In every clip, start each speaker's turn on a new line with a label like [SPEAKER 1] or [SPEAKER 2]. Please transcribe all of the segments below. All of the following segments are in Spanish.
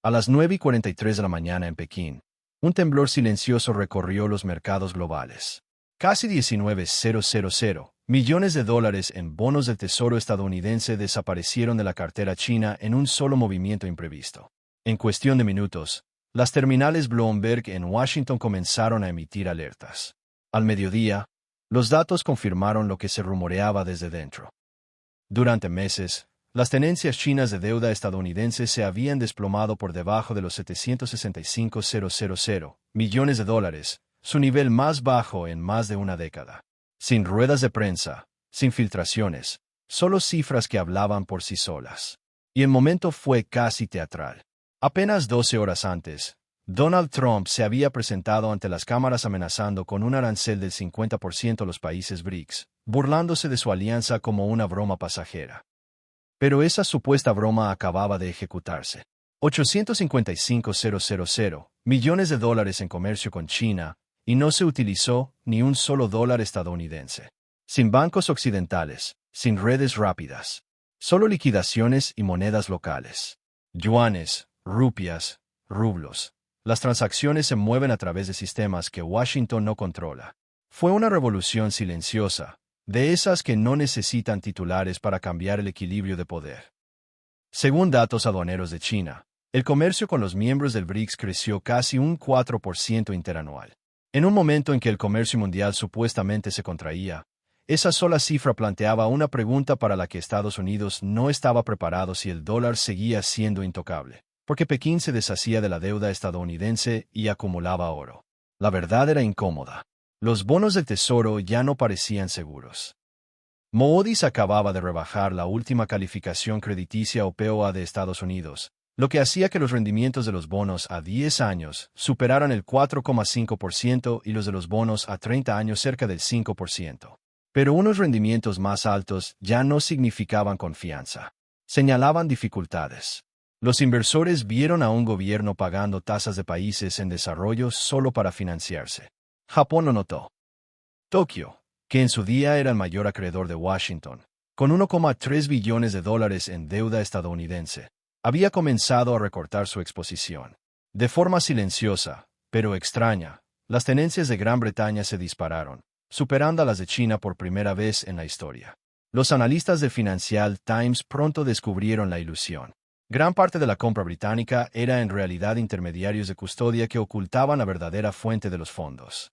[SPEAKER 1] A las 9:43 de la mañana en Pekín, un temblor silencioso recorrió los mercados globales. Casi 19.000 millones de dólares en bonos del Tesoro estadounidense desaparecieron de la cartera china en un solo movimiento imprevisto. En cuestión de minutos, las terminales Bloomberg en Washington comenzaron a emitir alertas. Al mediodía, los datos confirmaron lo que se rumoreaba desde dentro. Durante meses, las tenencias chinas de deuda estadounidense se habían desplomado por debajo de los 765.000 millones de dólares, su nivel más bajo en más de una década. Sin ruedas de prensa, sin filtraciones, solo cifras que hablaban por sí solas. Y el momento fue casi teatral. Apenas 12 horas antes, Donald Trump se había presentado ante las cámaras amenazando con un arancel del 50% a los países BRICS, burlándose de su alianza como una broma pasajera. Pero esa supuesta broma acababa de ejecutarse. 855.000 millones de dólares en comercio con China, y no se utilizó ni un solo dólar estadounidense. Sin bancos occidentales, sin redes rápidas. Solo liquidaciones y monedas locales. Yuanes, rupias, rublos. Las transacciones se mueven a través de sistemas que Washington no controla. Fue una revolución silenciosa, de esas que no necesitan titulares para cambiar el equilibrio de poder. Según datos aduaneros de China, el comercio con los miembros del BRICS creció casi un 4% interanual. En un momento en que el comercio mundial supuestamente se contraía, esa sola cifra planteaba una pregunta para la que Estados Unidos no estaba preparado si el dólar seguía siendo intocable, porque Pekín se deshacía de la deuda estadounidense y acumulaba oro. La verdad era incómoda. Los bonos del Tesoro ya no parecían seguros. Moody's acababa de rebajar la última calificación crediticia o POA de Estados Unidos, lo que hacía que los rendimientos de los bonos a 10 años superaran el 4,5% y los de los bonos a 30 años cerca del 5%. Pero unos rendimientos más altos ya no significaban confianza. Señalaban dificultades. Los inversores vieron a un gobierno pagando tasas de países en desarrollo solo para financiarse. Japón lo notó. Tokio, que en su día era el mayor acreedor de Washington, con 1,3 billones de dólares en deuda estadounidense, había comenzado a recortar su exposición. De forma silenciosa, pero extraña, las tenencias de Gran Bretaña se dispararon, superando a las de China por primera vez en la historia. Los analistas de Financial Times pronto descubrieron la ilusión. Gran parte de la compra británica era en realidad intermediarios de custodia que ocultaban la verdadera fuente de los fondos.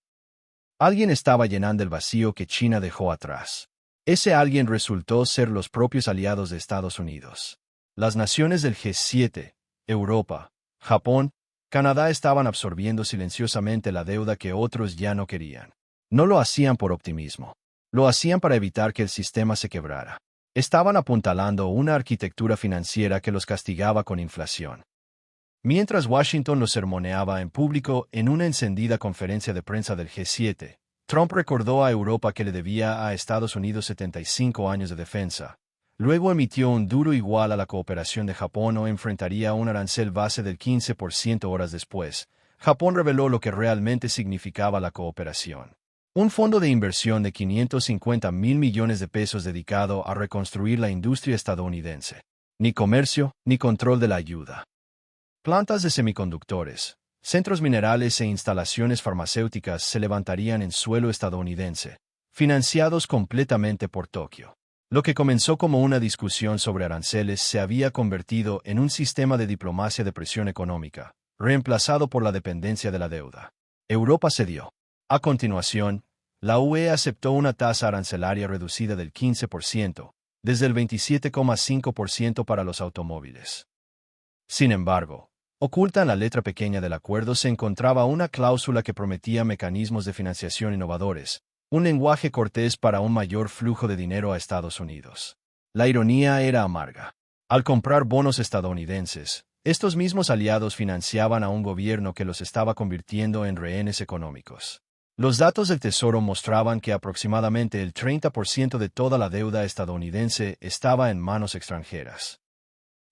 [SPEAKER 1] Alguien estaba llenando el vacío que China dejó atrás. Ese alguien resultó ser los propios aliados de Estados Unidos. Las naciones del G7, Europa, Japón, Canadá estaban absorbiendo silenciosamente la deuda que otros ya no querían. No lo hacían por optimismo. Lo hacían para evitar que el sistema se quebrara. Estaban apuntalando una arquitectura financiera que los castigaba con inflación. Mientras Washington los sermoneaba en público en una encendida conferencia de prensa del G7, Trump recordó a Europa que le debía a Estados Unidos 75 años de defensa. Luego emitió un duro igual a la cooperación de Japón o enfrentaría un arancel base del 15% horas después. Japón reveló lo que realmente significaba la cooperación. Un fondo de inversión de 550.000 millones de pesos dedicado a reconstruir la industria estadounidense. Ni comercio, ni control de la ayuda. Plantas de semiconductores, centros minerales e instalaciones farmacéuticas se levantarían en suelo estadounidense, financiados completamente por Tokio. Lo que comenzó como una discusión sobre aranceles se había convertido en un sistema de diplomacia de presión económica, reemplazado por la dependencia de la deuda. Europa cedió. A continuación, la UE aceptó una tasa arancelaria reducida del 15%, desde el 27,5% para los automóviles. Sin embargo, oculta en la letra pequeña del acuerdo se encontraba una cláusula que prometía mecanismos de financiación innovadores, un lenguaje cortés para un mayor flujo de dinero a Estados Unidos. La ironía era amarga. Al comprar bonos estadounidenses, estos mismos aliados financiaban a un gobierno que los estaba convirtiendo en rehenes económicos. Los datos del Tesoro mostraban que aproximadamente el 30% de toda la deuda estadounidense estaba en manos extranjeras.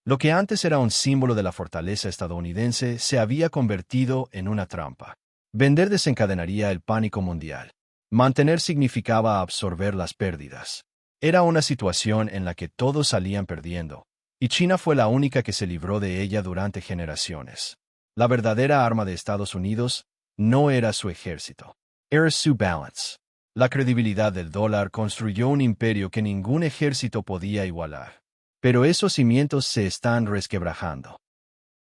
[SPEAKER 1] Lo que antes era un símbolo de la fortaleza estadounidense se había convertido en una trampa. Vender desencadenaría el pánico mundial. Mantener significaba absorber las pérdidas. Era una situación en la que todos salían perdiendo, y China fue la única que se libró de ella durante generaciones. La verdadera arma de Estados Unidos no era su ejército, era su balance. La credibilidad del dólar construyó un imperio que ningún ejército podía igualar. Pero esos cimientos se están resquebrajando.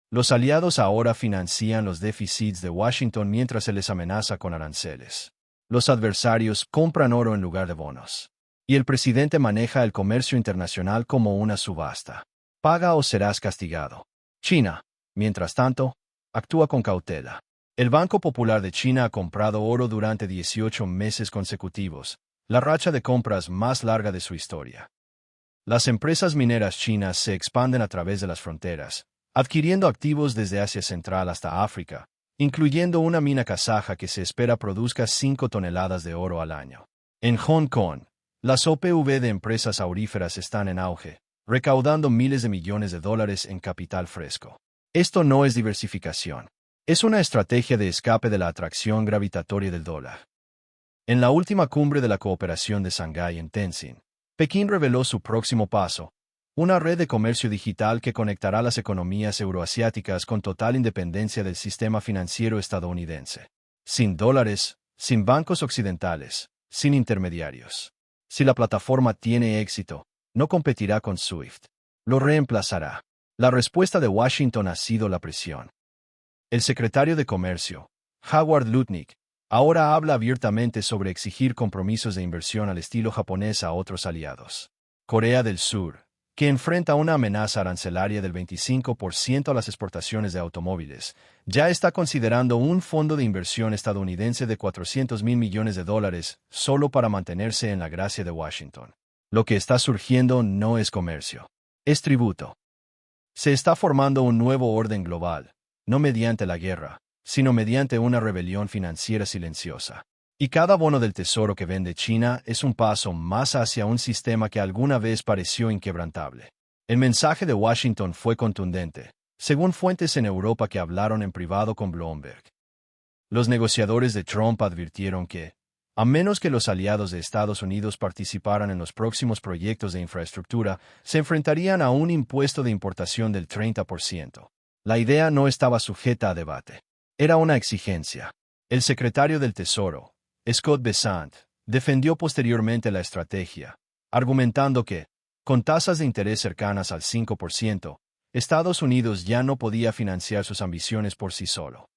[SPEAKER 1] Los aliados ahora financian los déficits de Washington mientras se les amenaza con aranceles. Los adversarios compran oro en lugar de bonos. Y el presidente maneja el comercio internacional como una subasta. Paga o serás castigado. China, mientras tanto, actúa con cautela. El Banco Popular de China ha comprado oro durante 18 meses consecutivos, la racha de compras más larga de su historia. Las empresas mineras chinas se expanden a través de las fronteras, adquiriendo activos desde Asia Central hasta África, incluyendo una mina kazaja que se espera produzca 5 toneladas de oro al año. En Hong Kong, las OPV de empresas auríferas están en auge, recaudando miles de millones de dólares en capital fresco. Esto no es diversificación. Es una estrategia de escape de la atracción gravitatoria del dólar. En la última cumbre de la cooperación de Shanghái en Tenzin, Pekín reveló su próximo paso, una red de comercio digital que conectará las economías euroasiáticas con total independencia del sistema financiero estadounidense. Sin dólares, sin bancos occidentales, sin intermediarios. Si la plataforma tiene éxito, no competirá con SWIFT. Lo reemplazará. La respuesta de Washington ha sido la presión. El secretario de Comercio, Howard Lutnick, ahora habla abiertamente sobre exigir compromisos de inversión al estilo japonés a otros aliados. Corea del Sur, que enfrenta una amenaza arancelaria del 25% a las exportaciones de automóviles, ya está considerando un fondo de inversión estadounidense de $400 mil millones solo para mantenerse en la gracia de Washington. Lo que está surgiendo no es comercio, es tributo. Se está formando un nuevo orden global, no mediante la guerra, sino mediante una rebelión financiera silenciosa. Y cada bono del tesoro que vende China es un paso más hacia un sistema que alguna vez pareció inquebrantable. El mensaje de Washington fue contundente, según fuentes en Europa que hablaron en privado con Bloomberg. Los negociadores de Trump advirtieron que, a menos que los aliados de Estados Unidos participaran en los próximos proyectos de infraestructura, se enfrentarían a un impuesto de importación del 30%. La idea no estaba sujeta a debate. Era una exigencia. El secretario del Tesoro, Scott Bessent, defendió posteriormente la estrategia, argumentando que, con tasas de interés cercanas al 5%, Estados Unidos ya no podía financiar sus ambiciones por sí solo.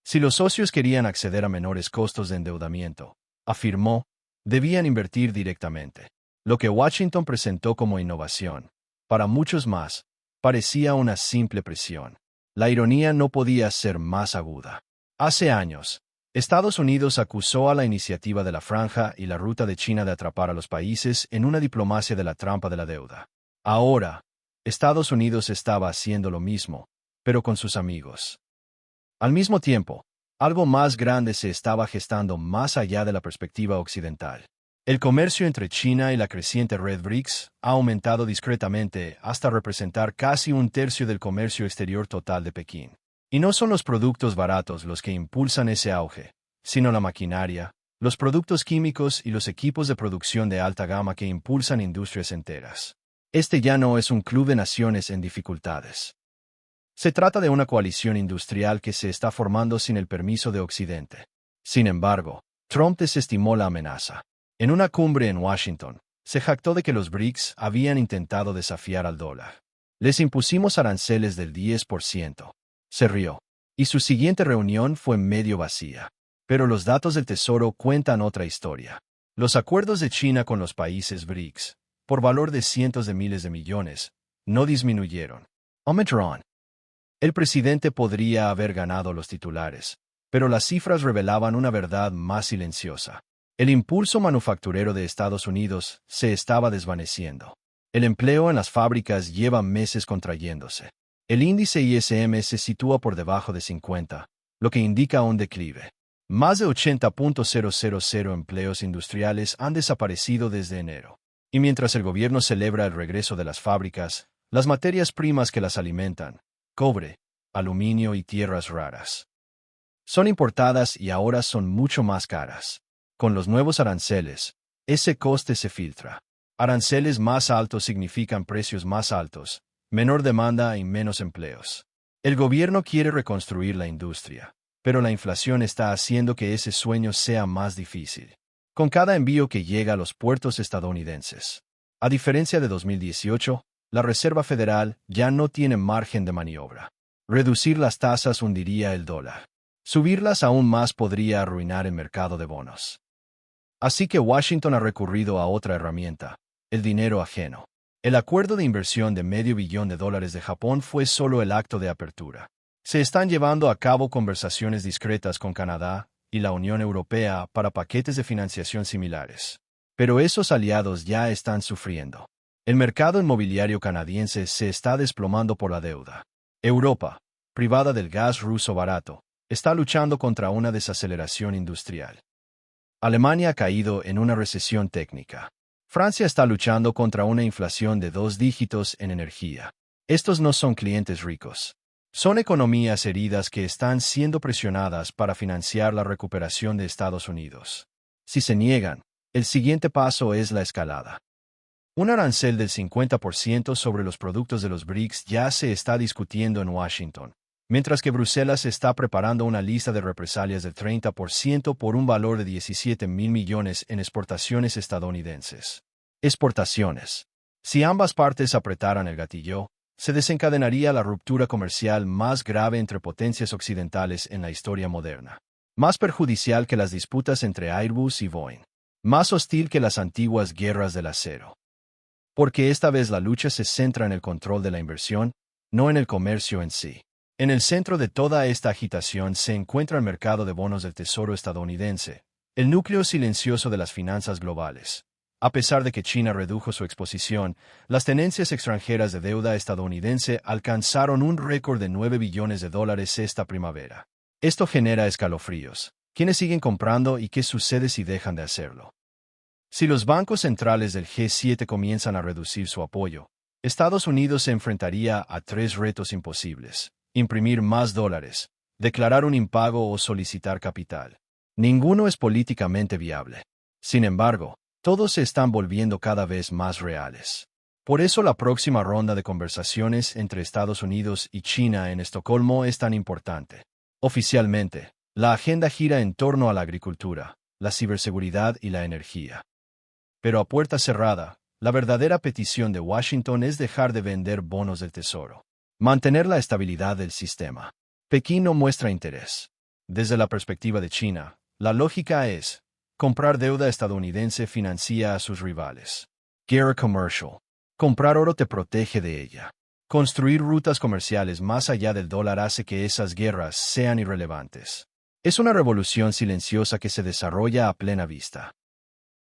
[SPEAKER 1] Si los socios querían acceder a menores costos de endeudamiento, afirmó, debían invertir directamente. Lo que Washington presentó como innovación, para muchos más, parecía una simple presión. La ironía no podía ser más aguda. Hace años, Estados Unidos acusó a la iniciativa de la Franja y la Ruta de China de atrapar a los países en una diplomacia de la trampa de la deuda. Ahora, Estados Unidos estaba haciendo lo mismo, pero con sus amigos. Al mismo tiempo, algo más grande se estaba gestando más allá de la perspectiva occidental. El comercio entre China y la creciente red BRICS ha aumentado discretamente hasta representar casi un tercio del comercio exterior total de Pekín. Y no son los productos baratos los que impulsan ese auge, sino la maquinaria, los productos químicos y los equipos de producción de alta gama que impulsan industrias enteras. Este ya no es un club de naciones en dificultades. Se trata de una coalición industrial que se está formando sin el permiso de Occidente. Sin embargo, Trump desestimó la amenaza. En una cumbre en Washington, se jactó de que los BRICS habían intentado desafiar al dólar. Les impusimos aranceles del 10%. Se rió. Y su siguiente reunión fue medio vacía. Pero los datos del Tesoro cuentan otra historia. Los acuerdos de China con los países BRICS, por valor de cientos de miles de millones, no disminuyeron. Omicron. El presidente podría haber ganado los titulares, pero las cifras revelaban una verdad más silenciosa. El impulso manufacturero de Estados Unidos se estaba desvaneciendo. El empleo en las fábricas lleva meses contrayéndose. El índice ISM se sitúa por debajo de 50, lo que indica un declive. Más de 80.000 empleos industriales han desaparecido desde enero. Y mientras el gobierno celebra el regreso de las fábricas, las materias primas que las alimentan, cobre, aluminio y tierras raras, son importadas y ahora son mucho más caras. Con los nuevos aranceles, ese coste se filtra. Aranceles más altos significan precios más altos, menor demanda y menos empleos. El gobierno quiere reconstruir la industria, pero la inflación está haciendo que ese sueño sea más difícil. Con cada envío que llega a los puertos estadounidenses. A diferencia de 2018, la Reserva Federal ya no tiene margen de maniobra. Reducir las tasas hundiría el dólar. Subirlas aún más podría arruinar el mercado de bonos. Así que Washington ha recurrido a otra herramienta, el dinero ajeno. El acuerdo de inversión de $500 millones de Japón fue solo el acto de apertura. Se están llevando a cabo conversaciones discretas con Canadá y la Unión Europea para paquetes de financiación similares. Pero esos aliados ya están sufriendo. El mercado inmobiliario canadiense se está desplomando por la deuda. Europa, privada del gas ruso barato, está luchando contra una desaceleración industrial. Alemania ha caído en una recesión técnica. Francia está luchando contra una inflación de 2 dígitos en energía. Estos no son clientes ricos. Son economías heridas que están siendo presionadas para financiar la recuperación de Estados Unidos. Si se niegan, el siguiente paso es la escalada. Un arancel del 50% sobre los productos de los BRICS ya se está discutiendo en Washington, mientras que Bruselas está preparando una lista de represalias del 30% por un valor de $17 mil millones en exportaciones estadounidenses. Exportaciones. Si ambas partes apretaran el gatillo, se desencadenaría la ruptura comercial más grave entre potencias occidentales en la historia moderna. Más perjudicial que las disputas entre Airbus y Boeing. Más hostil que las antiguas guerras del acero. Porque esta vez la lucha se centra en el control de la inversión, no en el comercio en sí. En el centro de toda esta agitación se encuentra el mercado de bonos del Tesoro estadounidense, el núcleo silencioso de las finanzas globales. A pesar de que China redujo su exposición, las tenencias extranjeras de deuda estadounidense alcanzaron un récord de $9 billones esta primavera. Esto genera escalofríos. ¿Quiénes siguen comprando y qué sucede si dejan de hacerlo? Si los bancos centrales del G7 comienzan a reducir su apoyo, Estados Unidos se enfrentaría a 3 retos imposibles: imprimir más dólares, declarar un impago o solicitar capital. Ninguno es políticamente viable. Sin embargo, todos se están volviendo cada vez más reales. Por eso la próxima ronda de conversaciones entre Estados Unidos y China en Estocolmo es tan importante. Oficialmente, la agenda gira en torno a la agricultura, la ciberseguridad y la energía. Pero a puerta cerrada, la verdadera petición de Washington es dejar de vender bonos del Tesoro. Mantener la estabilidad del sistema. Pekín no muestra interés. Desde la perspectiva de China, la lógica es: comprar deuda estadounidense financia a sus rivales. Guerra comercial. Comprar oro te protege de ella. Construir rutas comerciales más allá del dólar hace que esas guerras sean irrelevantes. Es una revolución silenciosa que se desarrolla a plena vista.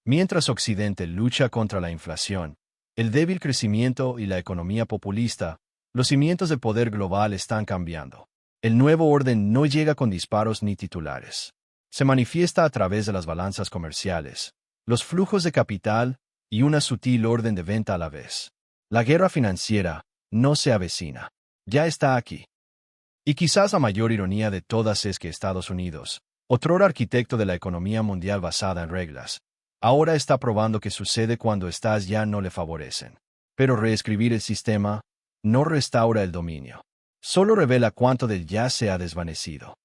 [SPEAKER 1] Mientras Occidente lucha contra la inflación, el débil crecimiento y la economía populista, los cimientos del poder global están cambiando. El nuevo orden no llega con disparos ni titulares. Se manifiesta a través de las balanzas comerciales, los flujos de capital y una sutil orden de venta a la vez. La guerra financiera no se avecina. Ya está aquí. Y quizás la mayor ironía de todas es que Estados Unidos, otrora arquitecto de la economía mundial basada en reglas, ahora está probando que sucede cuando estas ya no le favorecen. Pero reescribir el sistema no restaura el dominio. Solo revela cuánto del ya se ha desvanecido.